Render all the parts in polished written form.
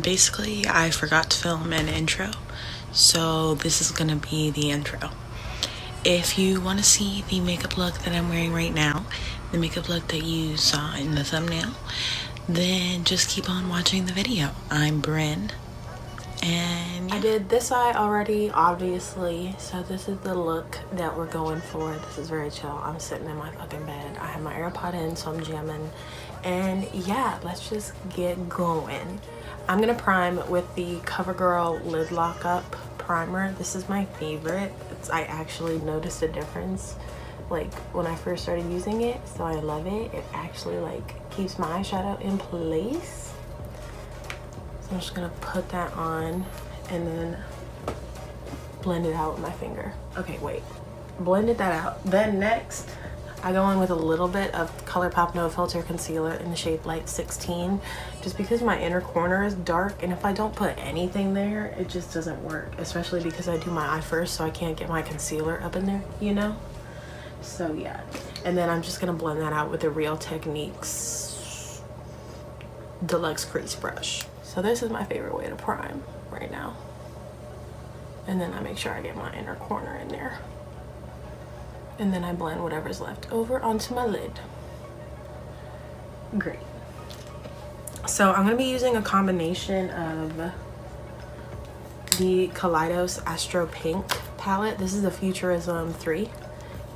Basically, I forgot to film an intro, so this is gonna be the intro. If you want to see the makeup look that I'm wearing right now, the makeup look that you saw in the thumbnail, then just keep on watching the video. I'm Bryn, and I did this eye already, obviously, so this is the look that we're going for. This is very chill. I'm sitting in my fucking bed. I have my AirPod in, so I'm jamming, and yeah, let's just get going. I'm gonna prime with the CoverGirl Lid Lockup primer. This is my favorite. I actually noticed a difference like when I first started using it, so I love it. It actually like keeps my eyeshadow in place. So I'm just gonna put that on and then blend it out with my finger. Okay, wait, blended that out. Then next I go in with a little bit of ColourPop No Filter Concealer in the shade Light 16, just because my inner corner is dark, and if I don't put anything there, it just doesn't work, especially because I do my eye first, so I can't get my concealer up in there, you know? So yeah, and then I'm just gonna blend that out with the Real Techniques Deluxe Crease Brush. So this is my favorite way to prime right now. And then I make sure I get my inner corner in there. And then I blend whatever's left over onto my lid. Great. So I'm gonna be using a combination of the Kaleidos Astro Pink palette. This is the Futurism 3.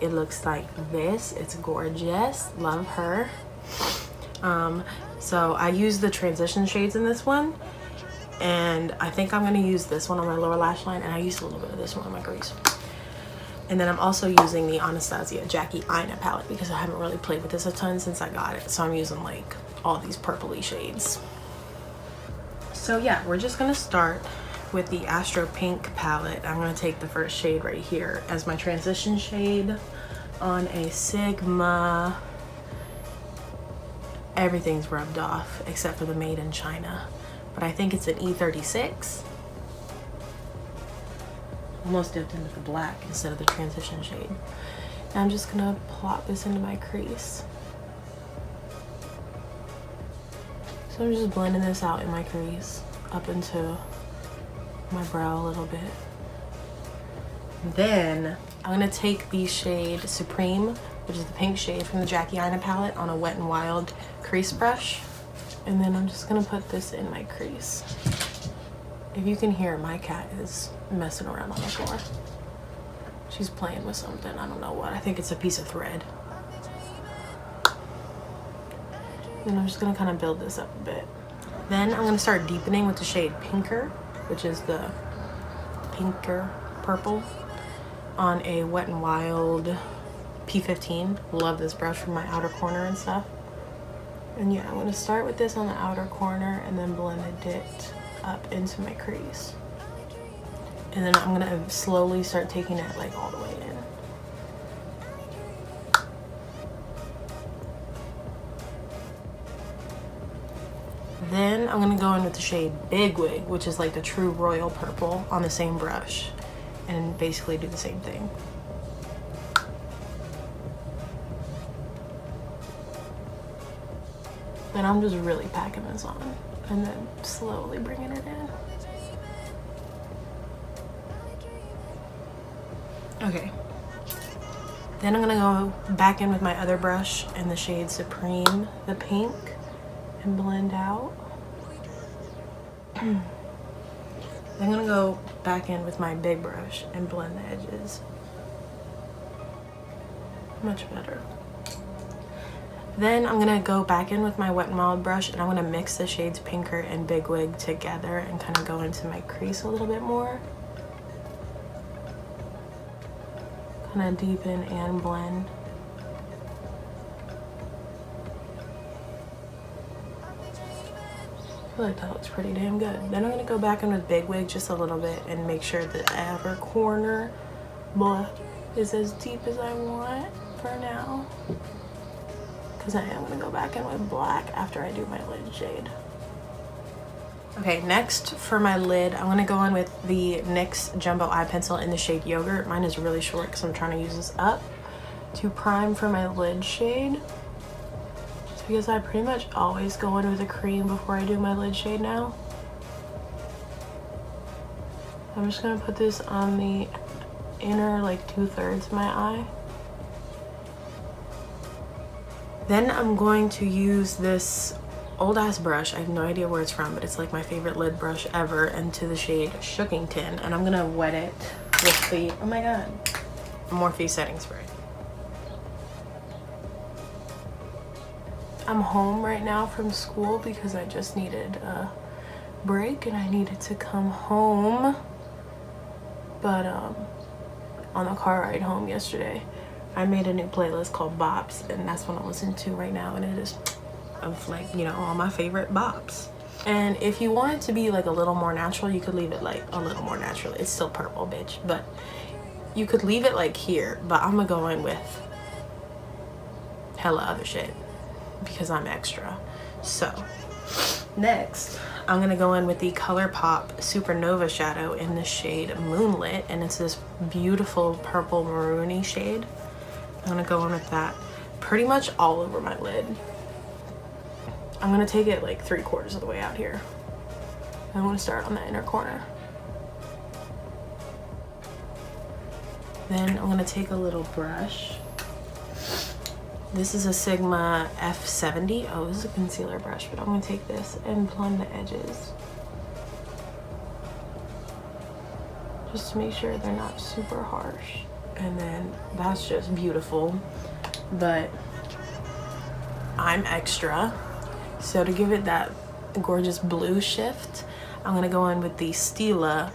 It looks like this. It's gorgeous. Love her. So I use the transition shades in this one. And I think I'm gonna use this one on my lower lash line. And I used a little bit of this one on my crease. And then I'm also using the Anastasia Jackie Aina palette because I haven't really played with this a ton since I got it. So I'm using like all these purpley shades. So yeah, we're just gonna start with the Astro Pink palette. I'm gonna take the first shade right here as my transition shade on a Sigma. Everything's rubbed off except for the Made in China. But I think it's an E36. Almost dipped into the black instead of the transition shade. And I'm just gonna plop this into my crease. So I'm just blending this out in my crease up into my brow a little bit. Then I'm gonna take the shade Supreme, which is the pink shade from the Jackie Aina palette, on a Wet n Wild crease brush. And then I'm just gonna put this in my crease. If you can hear, my cat is messing around on the floor. She's playing with something, I don't know what. I think it's a piece of thread. Then I'm just gonna kind of build this up a bit. Then I'm gonna start deepening with the shade Pinker, which is the pinker purple, on a Wet n Wild P15. Love this brush for my outer corner and stuff. And yeah, I'm gonna start with this on the outer corner and then blend it up into my crease. And then I'm gonna slowly start taking it like all the way in. Then I'm gonna go in with the shade Big Wig, which is like the true royal purple, on the same brush, and basically do the same thing. Then I'm just really packing this on and then slowly bringing it in. Okay. Then I'm gonna go back in with my other brush in the shade Supreme, the pink, and blend out. Then I'm gonna go back in with my big brush and blend the edges. Much better. Then I'm gonna go back in with my Wet n Wild brush and I'm gonna mix the shades Pinker and Big Wig together and kind of go into my crease a little bit more. Kind of deepen and blend. I feel like that looks pretty damn good. Then I'm gonna go back in with Big Wig just a little bit and make sure the outer corner is as deep as I want for now. Because I am gonna go back in with black after I do my lid shade. Okay, next for my lid, I'm gonna go in with the NYX Jumbo Eye Pencil in the shade Yogurt. Mine is really short because I'm trying to use this up to prime for my lid shade. Just because I pretty much always go in with a cream before I do my lid shade now. I'm just gonna put this on the inner like 2/3 of my eye. Then I'm going to use this old ass brush. I have no idea where it's from, but it's like my favorite lid brush ever, and to the shade Shookington, and I'm gonna wet it with the, oh my god, Morphe setting spray. I'm home right now from school because I just needed a break and I needed to come home. But on the car ride home yesterday, I made a new playlist called Bops, and that's what I'm listening to right now, and it is of like, you know, all my favorite bops. And if you want it to be like a little more natural, you could leave it like a little more natural. It's still purple, bitch, but you could leave it like here, but I'm gonna go in with hella other shit because I'm extra. So next, I'm gonna go in with the ColourPop Supernova shadow in the shade Moonlit, and it's this beautiful purple maroony shade. I'm gonna go in with that pretty much all over my lid. I'm gonna take it like 3/4 of the way out here. I'm gonna start on the inner corner. Then I'm gonna take a little brush. This is a Sigma F70. Oh, this is a concealer brush, but I'm gonna take this and blend the edges. Just to make sure they're not super harsh. And then that's just beautiful, but I'm extra. So to give it that gorgeous blue shift, I'm gonna go in with the Stila,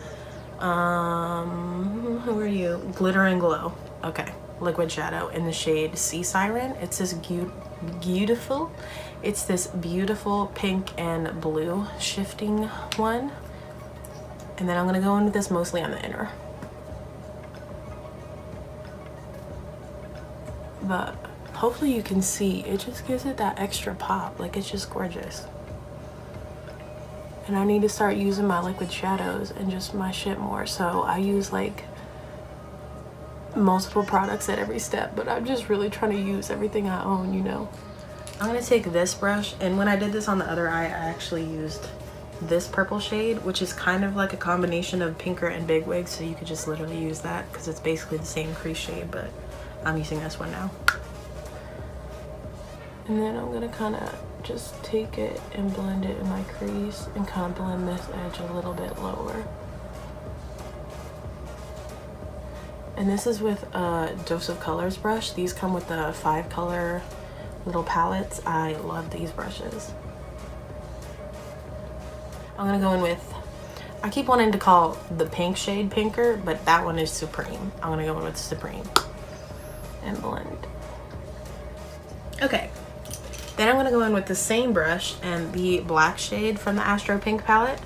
who are you? Glitter and Glow. Okay, liquid shadow in the shade Sea Siren. It's this beautiful, it's this beautiful pink and blue shifting one. And then I'm gonna go in with this mostly on the inner. But hopefully you can see, it just gives it that extra pop. Like, it's just gorgeous. And I need to start using my liquid shadows and just my shit more. So I use like multiple products at every step, but I'm just really trying to use everything I own, you know. I'm gonna take this brush, and when I did this on the other eye, I actually used this purple shade, which is kind of like a combination of Pinker and Big Wig, so you could just literally use that because it's basically the same crease shade, but I'm using this one now. And then I'm gonna kind of just take it and blend it in my crease and kind of blend this edge a little bit lower. And this is with a Dose of Colors brush. These come with the 5 color little palettes. I love these brushes. I'm gonna go in with, I keep wanting to call the pink shade Pinker, but that one is Supreme. I'm gonna go in with Supreme and blend. Okay, then I'm gonna go in with the same brush and the black shade from the Astro Pink palette,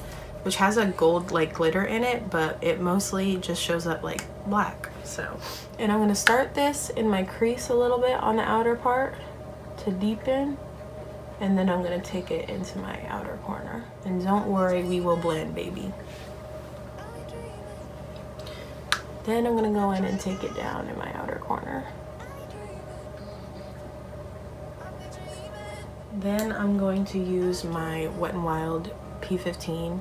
which has a gold like glitter in it, but it mostly just shows up like black. So, and I'm gonna start this in my crease a little bit on the outer part to deepen, and then I'm gonna take it into my outer corner. And don't worry, we will blend, baby. Then I'm gonna go in and take it down in my outer corner. Then I'm going to use my Wet n Wild P15,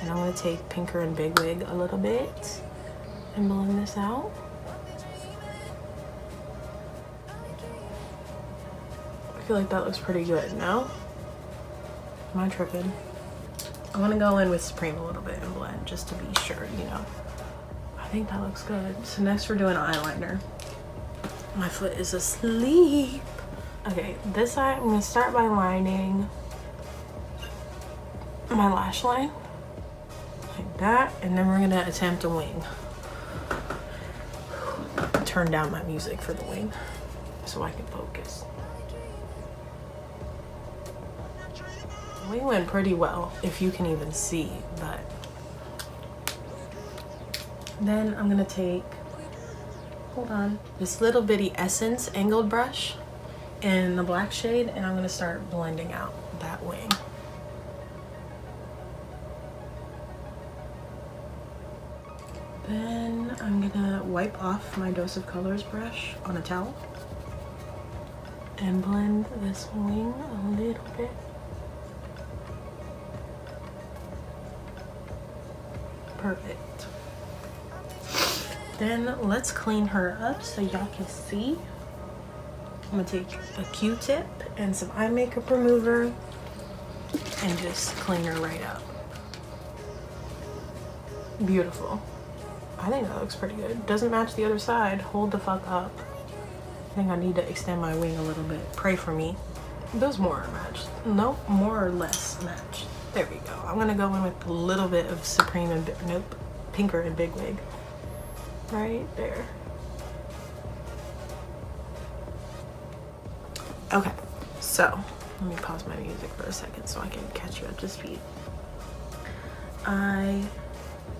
and I'm gonna take Pinker and Big Wig a little bit and blend this out. I feel like that looks pretty good, no? Am I tripping? I'm gonna go in with Supreme a little bit and blend just to be sure, you know. I think that looks good. So next we're doing eyeliner. My foot is asleep. Okay, this side I'm gonna start by lining my lash line like that, and then we're gonna attempt a wing. Turn down my music for the wing so I can focus. We went pretty well, if you can even see, but then I'm gonna take, hold on, this little bitty Essence angled brush in the black shade, and I'm gonna start blending out that wing. Then I'm gonna wipe off my Dose of Colors brush on a towel and blend this wing a little bit. Perfect. Then let's clean her up so y'all can see. I'm gonna take a Q-tip and some eye makeup remover and just clean her right up. Beautiful. I think that looks pretty good. Doesn't match the other side. Hold the fuck up. I think I need to extend my wing a little bit. Pray for me. Those more are matched. Nope, more or less matched. There we go. I'm gonna go in with a little bit of Supreme and nope, Pinker and Big Wig. Right there. Okay, so let me pause my music for a second so I can catch you up to speed. I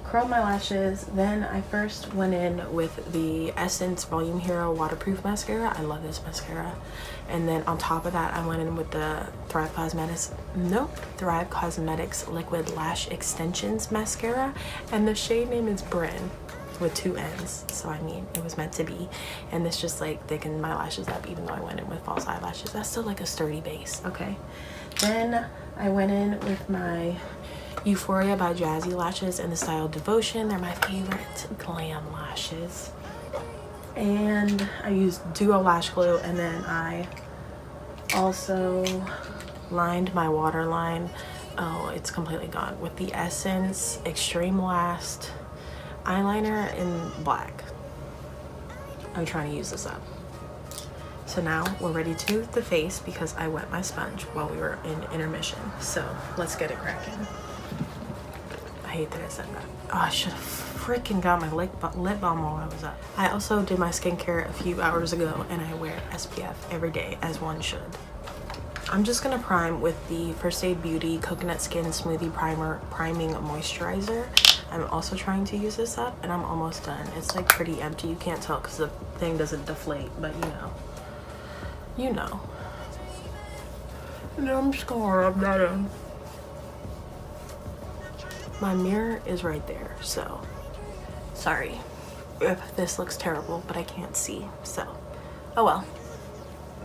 curled my lashes, then I first went in with the Essence Volume Hero Waterproof Mascara. I love this mascara. And then on top of that, I went in with the Thrive Cosmetics Liquid Lash Extensions Mascara. And the shade name is Bryn with 2 N's. So I mean, it was meant to be. And this just like thickened my lashes up even though I went in with false eyelashes. That's still like a sturdy base, okay? Then I went in with my Euphoria by Jazzy Lashes in the style Devotion. They're my favorite glam lashes. And I used Duo Lash Glue, and then I also lined my waterline. Oh, it's completely gone. With the Essence Extreme Last eyeliner in black. I'm trying to use this up. So now we're ready to do the face because I wet my sponge while we were in intermission. So let's get it cracking. I hate that I said that. Oh, I should have freaking got my lip balm while I was up. I also did my skincare a few hours ago and I wear SPF every day as one should. I'm just gonna prime with the First Aid Beauty Coconut Skin Smoothie Primer Priming Moisturizer. I'm also trying to use this up and I'm almost done. It's like pretty empty. You can't tell because the thing doesn't deflate, but you know. And then I'm just gonna rub that in. My mirror is right there, so sorry if this looks terrible, but I can't see, so oh well.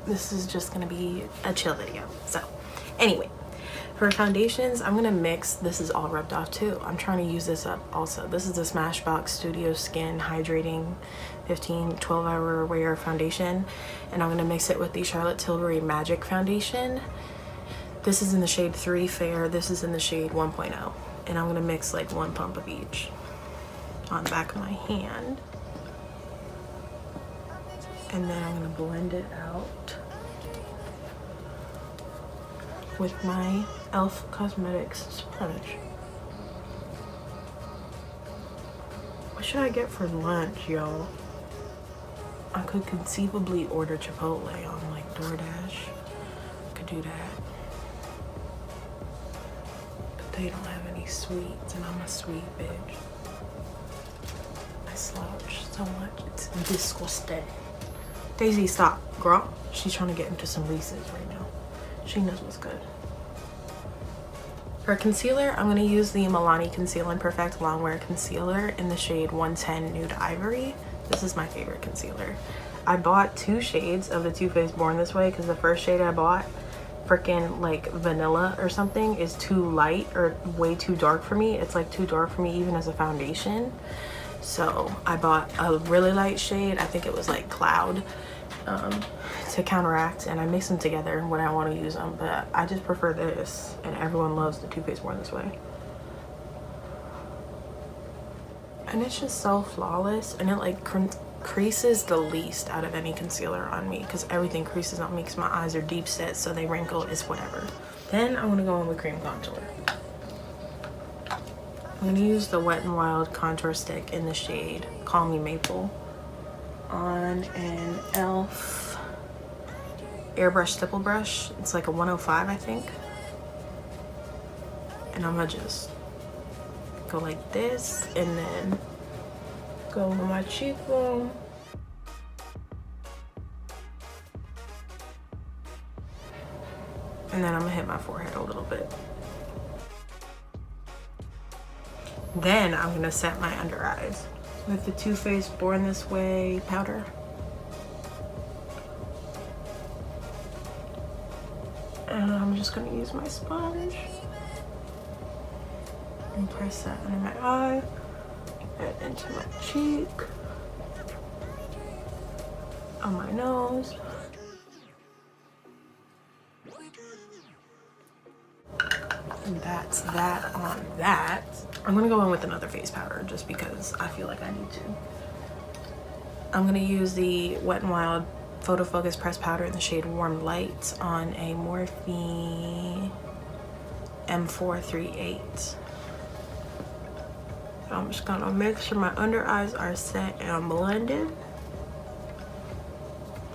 This is just gonna be a chill video. So anyway, for foundations, I'm gonna mix. This is all rubbed off too. I'm trying to use this up also. This is the Smashbox Studio Skin Hydrating 12 hour wear foundation, and I'm gonna mix it with the Charlotte Tilbury Magic Foundation. This is in the shade 3 Fair. This is in the shade 1.0. And I'm gonna mix like 1 pump of each on the back of my hand. And then I'm gonna blend it out with my e.l.f. Cosmetics sponge. What should I get for lunch, y'all? I could conceivably order Chipotle on like DoorDash. Could do that. They don't have any sweets and I'm a sweet bitch. I slouch so much, it's disgusting. Daisy, stop, girl. She's trying to get into some Reese's right now. She knows what's good. For concealer, I'm gonna use the Milani Conceal and Perfect Longwear Concealer in the shade 110 Nude Ivory. This is my favorite concealer. I bought 2 shades of the Too Faced Born This Way because the first shade I bought, freaking like vanilla or something, is too light or way too dark for me. It's like too dark for me even as a foundation. So I bought a really light shade. I think it was like Cloud, to counteract, and I mix them together when I want to use them. But I just prefer this, and everyone loves the Too Faced Born This Way. And it's just so flawless, and it like creases the least out of any concealer on me because everything creases on me because my eyes are deep set, so they wrinkle. It's whatever. Then I'm gonna go in with cream contour. I'm gonna use the Wet n Wild contour stick in the shade Call Me Maple on an e.l.f. airbrush stipple brush. It's like a 105, I think. And I'm gonna just go like this and then go over my cheekbone. And then I'm gonna hit my forehead a little bit. Then I'm gonna set my under eyes with the Too Faced Born This Way powder. And I'm just gonna use my sponge and press that under my eye and into my cheek. on my nose. And that's that on that. I'm gonna go in with another face powder just because I feel like I need to. I'm gonna use the Wet n Wild Photo Focus Pressed Powder in the shade Warm Light on a Morphe M438. So I'm just gonna make sure my under eyes are set and blended. I'm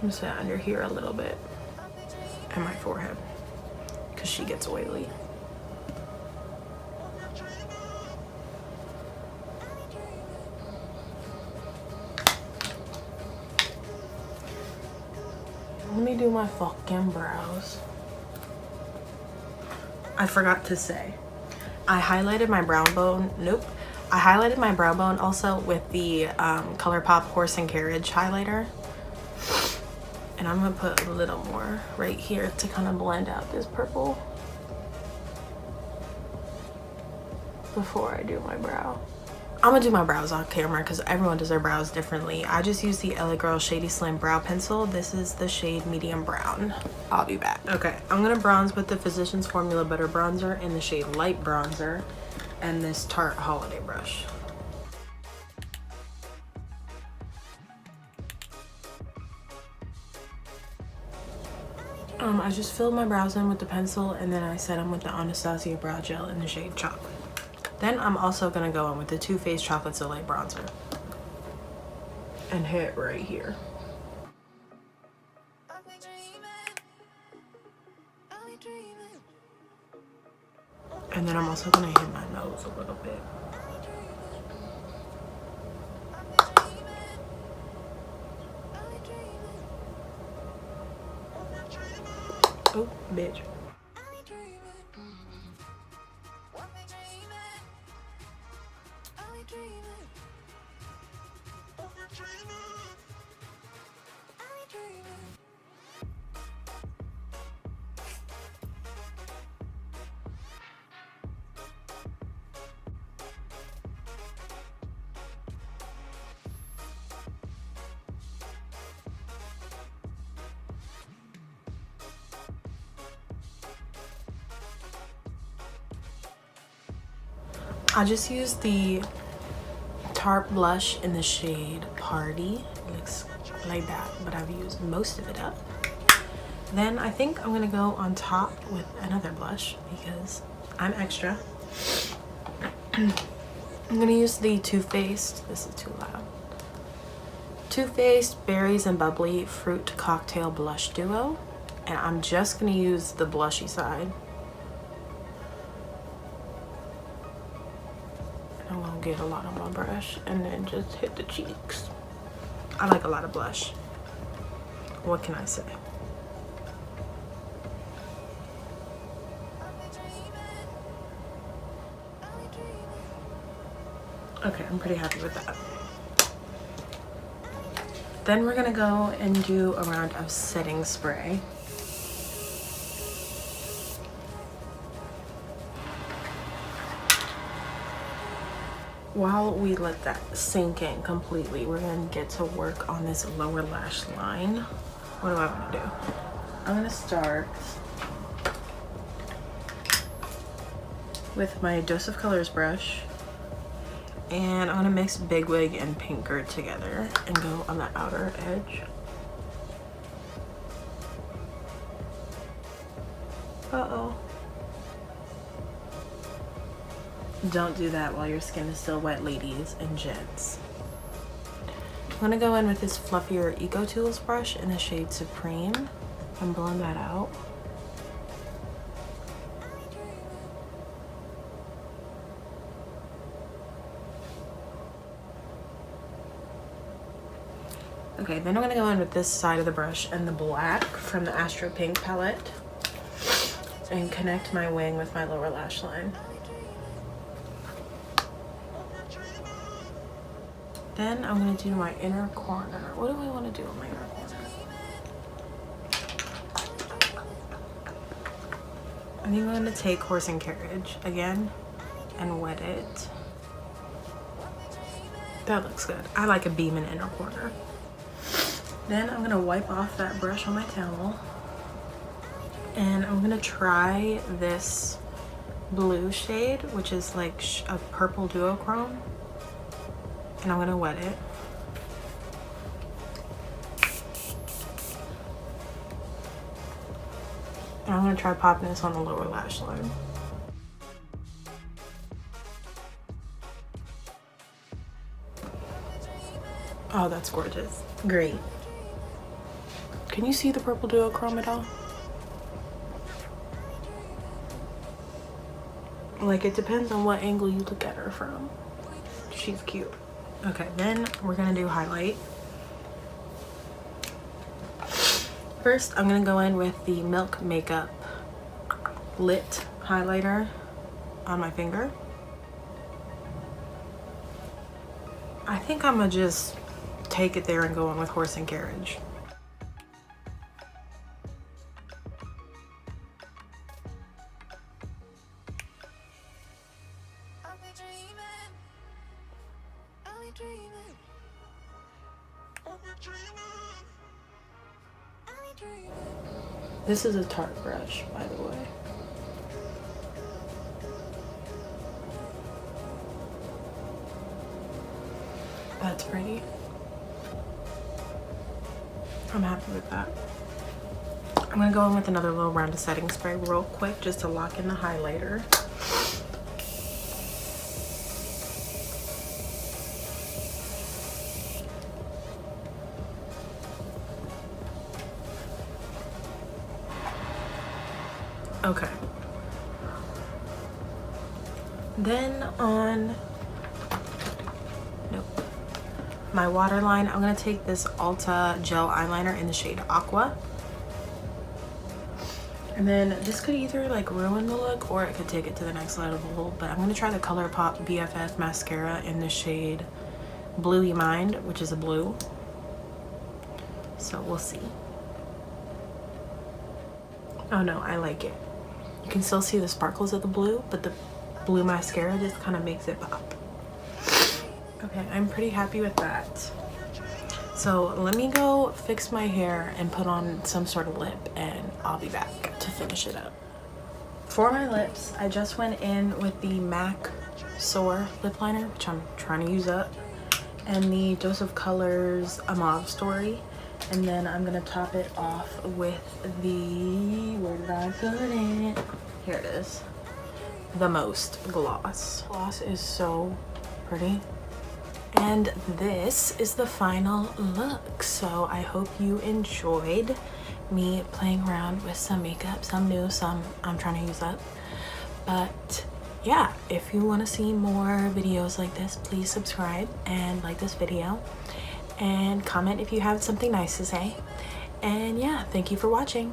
gonna set under here a little bit and my forehead because she gets oily. Let me do my fucking brows. I forgot to say, I highlighted my brow bone. Nope. I highlighted my brow bone also with the ColourPop Horse and Carriage highlighter. And I'm gonna put a little more right here to kind of blend out this purple before I do my brow. I'm gonna do my brows off camera because everyone does their brows differently. I just use the LA Girl Shady Slim Brow Pencil. This is the shade Medium Brown. I'll be back. Okay, I'm gonna bronze with the Physicians Formula Butter Bronzer in the shade Light Bronzer and this Tarte Holiday brush. I just filled my brows in with the pencil and then I set them with the Anastasia Brow Gel in the shade Chocolate. Then I'm also gonna go in with the Too Faced Chocolate Soleil Bronzer and hit right here. And then I'm also gonna hit my nose a little bit. Oh, bitch. I just used the Tarte blush in the shade Party. It looks like that, but I've used most of it up. Then I think I'm gonna go on top with another blush because I'm extra. I'm gonna use the Too Faced, this is too loud, Too Faced Berries and Bubbly Fruit Cocktail Blush Duo. And I'm just gonna use the blushy side. I'm gonna get a lot on my brush and then just hit the cheeks. I like a lot of blush. What can I say? Okay, I'm pretty happy with that. Then we're gonna go and do a round of setting spray. While we let that sink in completely, we're gonna get to work on this lower lash line. What do I wanna do? I'm gonna start with my Dose of Colors brush, and I'm gonna mix Big Wig and Pinker together and go on the outer edge. Uh-oh. Don't do that while your skin is still wet, ladies and gents. I'm gonna go in with this fluffier Eco Tools brush in the shade Supreme and blend that out. Okay, then I'm gonna go in with this side of the brush and the black from the Astro Pink palette and connect my wing with my lower lash line. Then I'm gonna do my inner corner. What do I wanna do on my inner corner? I think I'm gonna take Horse and Carriage again and wet it. That looks good. I like a beam in inner corner. Then I'm gonna wipe off that brush on my towel, and I'm gonna try this blue shade, which is like a purple duochrome, and I'm gonna wet it. And I'm gonna try popping this on the lower lash line. Oh, that's gorgeous. Great. Can you see the purple duochrome at all? Like, it depends on what angle you look at her from. She's cute. Okay, then we're gonna do highlight. First, I'm gonna go in with the Milk Makeup Lit highlighter on my finger. I think I'm gonna just take it there and go in with Horse and Carriage. This is a Tarte brush, by the way. That's pretty. I'm happy with that. I'm gonna go in with another little round of setting spray real quick just to lock in the highlighter. Okay. Then on my waterline, I'm gonna take this Ulta gel eyeliner in the shade Aqua. And then this could either like ruin the look or it could take it to the next level, but I'm gonna try the ColourPop BFF mascara in the shade Blue You Mind, which is a blue. So we'll see. Oh no, I like it. You can still see the sparkles of the blue, but the blue mascara just kind of makes it pop. Okay, I'm pretty happy with that. So let me go fix my hair and put on some sort of lip, and I'll be back to finish it up. For my lips, I just went in with the MAC Soar lip liner, which I'm trying to use up, and the Dose of Colors A Mauve Story. And then I'm gonna top it off with the, where did I put it? Here it is. The Most Gloss. Gloss is so pretty. And this is the final look. So I hope you enjoyed me playing around with some makeup, some new, some I'm trying to use up. But yeah, if you want to see more videos like this, please subscribe and like this video and comment if you have something nice to say. And yeah, thank you for watching.